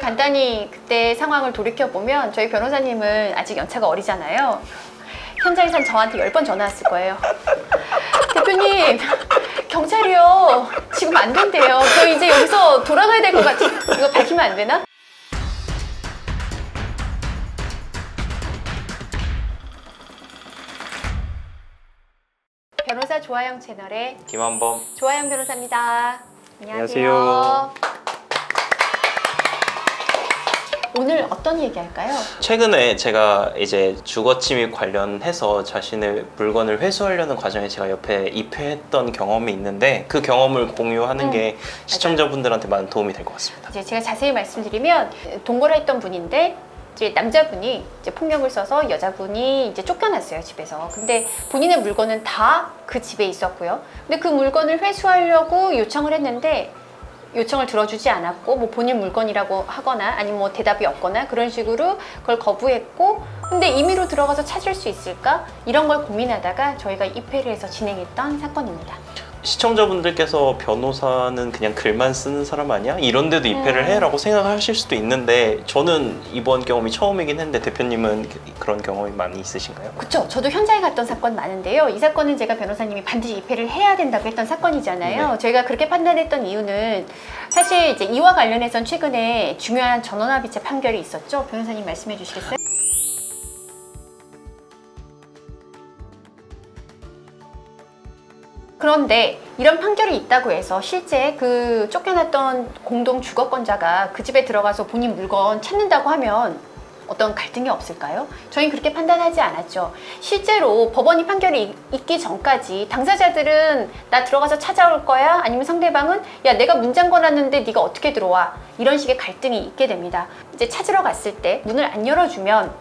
간단히 그때 상황을 돌이켜보면 저희 변호사님은 아직 연차가 어리잖아요. 현장에선 저한테 10번 전화 왔을 거예요. 대표님, 경찰이요. 지금 안 된대요. 저 이제 여기서 돌아가야 될 것 같아요. 이거 밝히면 안 되나? 변호사 조아영 채널의 김한범 조아영 변호사입니다. 안녕하세요. 안녕하세요. 오늘 어떤 얘기 할까요? 최근에 제가 이제 주거침입 관련해서 자신의 물건을 회수하려는 과정에 제가 옆에 입회했던 경험이 있는데 그 경험을 공유하는 게 시청자분들한테 많은 도움이 될 것 같습니다. 이제 제가 자세히 말씀드리면 동거를 했던 분인데 이제 남자분이 이제 폭력을 써서 여자분이 이제 쫓겨났어요, 집에서. 근데 본인의 물건은 다 그 집에 있었고요. 근데 그 물건을 회수하려고 요청을 했는데 요청을 들어주지 않았고, 뭐 본인 물건이라고 하거나 아니면 뭐 대답이 없거나 그런 식으로 그걸 거부했고, 근데 임의로 들어가서 찾을 수 있을까? 이런 걸 고민하다가 저희가 입회를 해서 진행했던 사건입니다. 시청자분들께서 변호사는 그냥 글만 쓰는 사람 아니야? 이런 데도 입회를 해? 라고 생각하실 수도 있는데 저는 이번 경험이 처음이긴 했는데 대표님은 그런 경험이 많이 있으신가요? 그렇죠. 저도 현장에 갔던 사건 많은데요. 이 사건은 제가 변호사님이 반드시 입회를 해야 된다고 했던 사건이잖아요. 네. 저희가 그렇게 판단했던 이유는 사실 이제 이와 관련해서는 최근에 중요한 전원합의체 판결이 있었죠. 변호사님 말씀해 주시겠어요? 그런데 이런 판결이 있다고 해서 실제 그 쫓겨났던 공동 주거권자가 그 집에 들어가서 본인 물건 찾는다고 하면 어떤 갈등이 없을까요? 저희는 그렇게 판단하지 않았죠. 실제로 법원이 판결이 있기 전까지 당사자들은 나 들어가서 찾아올 거야? 아니면 상대방은 야 내가 문 잠궈놨는데 네가 어떻게 들어와? 이런 식의 갈등이 있게 됩니다. 이제 찾으러 갔을 때 문을 안 열어주면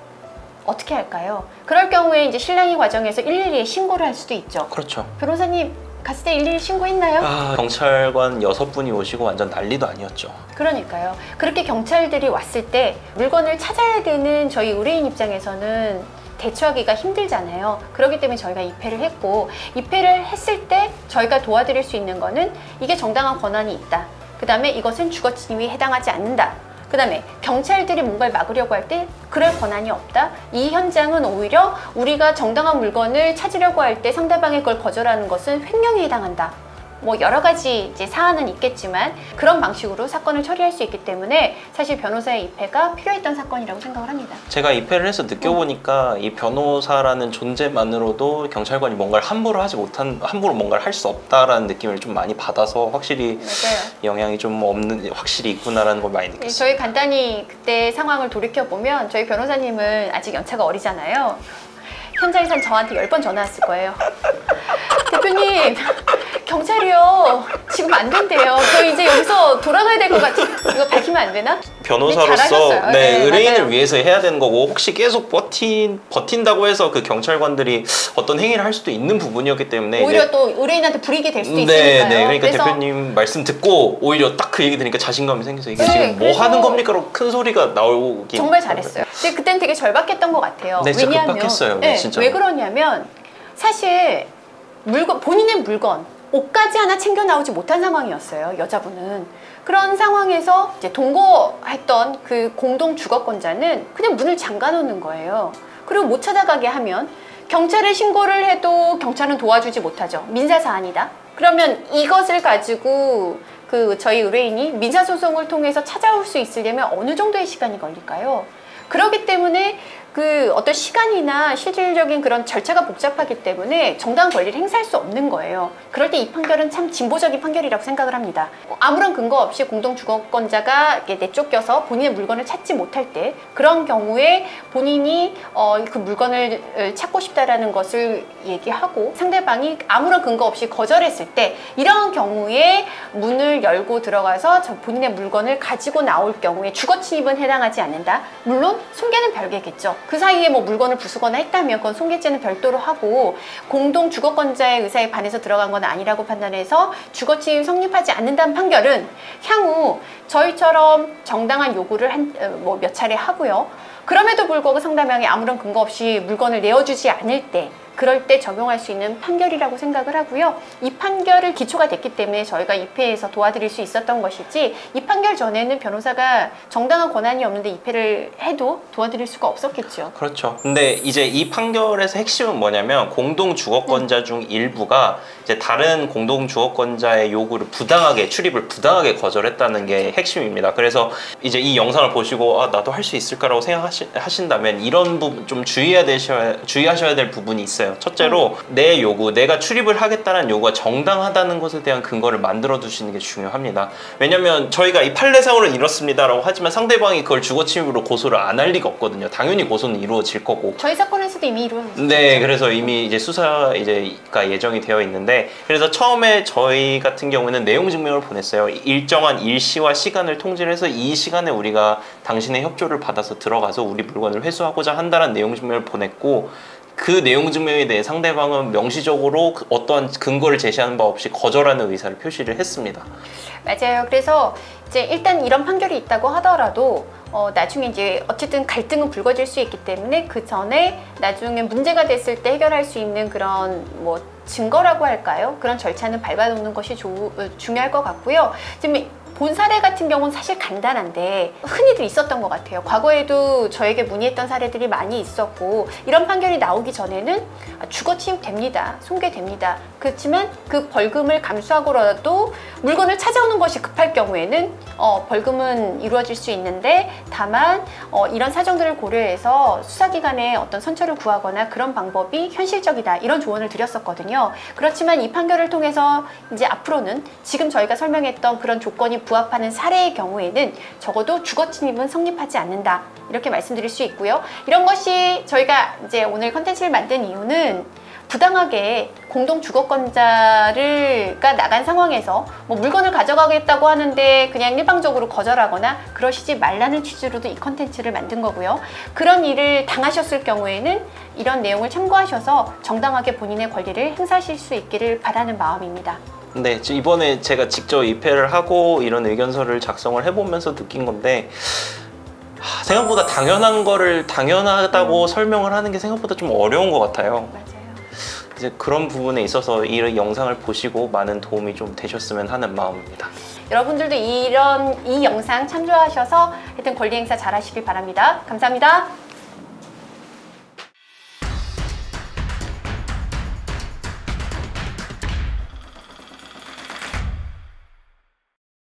어떻게 할까요? 그럴 경우에 이제 신랑이 과정에서 112에 신고를 할 수도 있죠. 그렇죠. 변호사님 갔을 때 112 신고했나요? 경찰관 6분이 오시고 완전 난리도 아니었죠. 그러니까요. 그렇게 경찰들이 왔을 때 물건을 찾아야 되는 저희 의뢰인 입장에서는 대처하기가 힘들잖아요. 그렇기 때문에 저희가 입회를 했고, 입회를 했을 때 저희가 도와드릴 수 있는 거는 이게 정당한 권한이 있다. 그 다음에 이것은 주거침입이 해당하지 않는다. 그 다음에 경찰들이 뭔가를 막으려고 할 때 그럴 권한이 없다. 이 현장은 오히려 우리가 정당한 물건을 찾으려고 할 때 상대방이 그걸 거절하는 것은 횡령에 해당한다. 뭐 여러 가지 이제 사안은 있겠지만 그런 방식으로 사건을 처리할 수 있기 때문에 사실 변호사의 입회가 필요했던 사건이라고 생각을 합니다. 제가 입회를 해서 느껴보니까 이 변호사라는 존재만으로도 경찰관이 뭔가를 함부로 뭔가를 할 수 없다라는 느낌을 좀 많이 받아서 확실히 맞아요. 영향이 좀 확실히 있구나라는 걸 많이 느꼈어요. 저희 간단히 그때 상황을 돌이켜보면 저희 변호사님은 아직 연차가 어리잖아요. 현장에선 저한테 10번 전화 왔을 거예요. 대표님, 경찰이요. 지금 안 된대요. 저 이제 여기서 돌아가야 될 것 같아요. 이거 밝히면 안 되나? 변호사로서 네, 의뢰인을 맞아요. 위해서 해야 되는 거고, 혹시 계속 버틴다고 해서 그 경찰관들이 어떤 행위를 할 수도 있는 부분이었기 때문에 오히려 또 의뢰인한테 불이익이 될 수도 네, 있으니까요. 네. 그러니까 그래서 대표님 말씀 듣고 오히려 딱 그 얘기 들으니까 자신감이 생겨서 이게 네, 지금 뭐 그래서 하는 겁니까? 라고 큰 소리가 나오긴 정말 잘했어요. 근데 그땐 되게 절박했던 것 같아요. 네, 진짜 왜냐하면 급박했어요. 네, 진짜. 왜 그러냐면 사실 본인의 물건, 옷까지 하나 챙겨 나오지 못한 상황이었어요. 여자분은. 그런 상황에서 이제 동거했던 그 공동 주거권자는 그냥 문을 잠가 놓는 거예요. 그리고 못 찾아가게 하면 경찰에 신고를 해도 경찰은 도와주지 못하죠. 민사사안이다. 그러면 이것을 가지고 저희 의뢰인이 민사소송을 통해서 찾아올 수 있으려면 어느 정도의 시간이 걸릴까요? 그렇기 때문에 어떤 시간이나 실질적인 그런 절차가 복잡하기 때문에 정당한 권리를 행사할 수 없는 거예요. 그럴 때 이 판결은 참 진보적인 판결이라고 생각을 합니다. 아무런 근거 없이 공동주거권자가 내쫓겨서 본인의 물건을 찾지 못할 때, 그런 경우에 본인이 그 물건을 찾고 싶다라는 것을 얘기하고 상대방이 아무런 근거 없이 거절했을 때, 이런 경우에 문을 열고 들어가서 본인의 물건을 가지고 나올 경우에 주거침입은 해당하지 않는다. 물론 손괴는 별개겠죠. 그 사이에 뭐 물건을 부수거나 했다면 그건 손괴죄는 별도로 하고, 공동 주거권자의 의사에 반해서 들어간 건 아니라고 판단해서 주거침입 성립하지 않는다는 판결은 향후 저희처럼 정당한 요구를 몇 차례 하고요. 그럼에도 불구하고 상대방이 아무런 근거 없이 물건을 내어주지 않을 때, 그럴 때 적용할 수 있는 판결이라고 생각을 하고요. 이 판결을 기초가 됐기 때문에 저희가 입회에서 도와드릴 수 있었던 것이지, 이 판결 전에는 변호사가 정당한 권한이 없는데 입회를 해도 도와드릴 수가 없었겠죠. 그렇죠. 근데 이제 이 판결에서 핵심은 뭐냐면, 공동 주거권자 중 일부가 이제 다른 공동 주거권자의 요구를 출입을 부당하게 거절했다는 게 핵심입니다. 그래서 이제 이 영상을 보시고 나도 할 수 있을까라고 생각하신다면 이런 부분 좀 주의하셔야 될 부분이 있어요. 첫째로 내 요구, 내가 출입을 하겠다는 요구가 정당하다는 것에 대한 근거를 만들어 두시는 게 중요합니다. 왜냐면 저희가 이 판례상으로는 이렇습니다라고 하지만 상대방이 그걸 주거침입으로 고소를 안 할 리가 없거든요. 당연히 고소는 이루어질 거고. 저희 사건에서도 이미 이루어졌죠. 네, 그래서 이미 이제 수사가 예정이 되어 있는데, 그래서 처음에 저희 같은 경우에는 내용 증명을 보냈어요. 일정한 일시와 시간을 통지해서 이 시간에 우리가 당신의 협조를 받아서 들어가서 우리 물건을 회수하고자 한다는 내용 증명을 보냈고, 그 내용 증명에 대해 상대방은 명시적으로 어떠한 근거를 제시하는 바 없이 거절하는 의사를 표시를 했습니다. 맞아요. 그래서 이제 일단 이런 판결이 있다고 하더라도 나중에 이제 어쨌든 갈등은 불거질 수 있기 때문에 그 전에 나중에 문제가 됐을 때 해결할 수 있는 그런 뭐 증거라고 할까요? 그런 절차는 밟아놓는 것이 중요할 것 같고요. 지금 본 사례 같은 경우는 사실 간단한데 흔히들 있었던 것 같아요. 과거에도 저에게 문의했던 사례들이 많이 있었고, 이런 판결이 나오기 전에는 주거 침입됩니다, 손괴됩니다. 그렇지만 그 벌금을 감수하고라도 물건을 찾아오는 것이 급할 경우에는 벌금은 이루어질 수 있는데, 다만 이런 사정들을 고려해서 수사기관에 어떤 선처를 구하거나 그런 방법이 현실적이다, 이런 조언을 드렸었거든요. 그렇지만 이 판결을 통해서 이제 앞으로는 지금 저희가 설명했던 그런 조건이 부합하는 사례의 경우에는 적어도 주거 침입은 성립하지 않는다, 이렇게 말씀드릴 수 있고요. 이런 것이 저희가 이제 오늘 컨텐츠를 만든 이유는 부당하게 공동 주거권자가 나간 상황에서 뭐 물건을 가져가겠다고 하는데 그냥 일방적으로 거절하거나 그러시지 말라는 취지로도 이 컨텐츠를 만든 거고요. 그런 일을 당하셨을 경우에는 이런 내용을 참고하셔서 정당하게 본인의 권리를 행사하실 수 있기를 바라는 마음입니다. 네, 이번에 제가 직접 입회를 하고 이런 의견서를 작성을 해보면서 느낀 건데, 생각보다 당연한 거를 당연하다고 설명을 하는 게 생각보다 좀 어려운 것 같아요. 맞아요. 이제 그런 부분에 있어서 이 영상을 보시고 많은 도움이 좀 되셨으면 하는 마음입니다. 여러분들도 이 영상 참조하셔서 하여튼 권리 행사 잘 하시길 바랍니다. 감사합니다.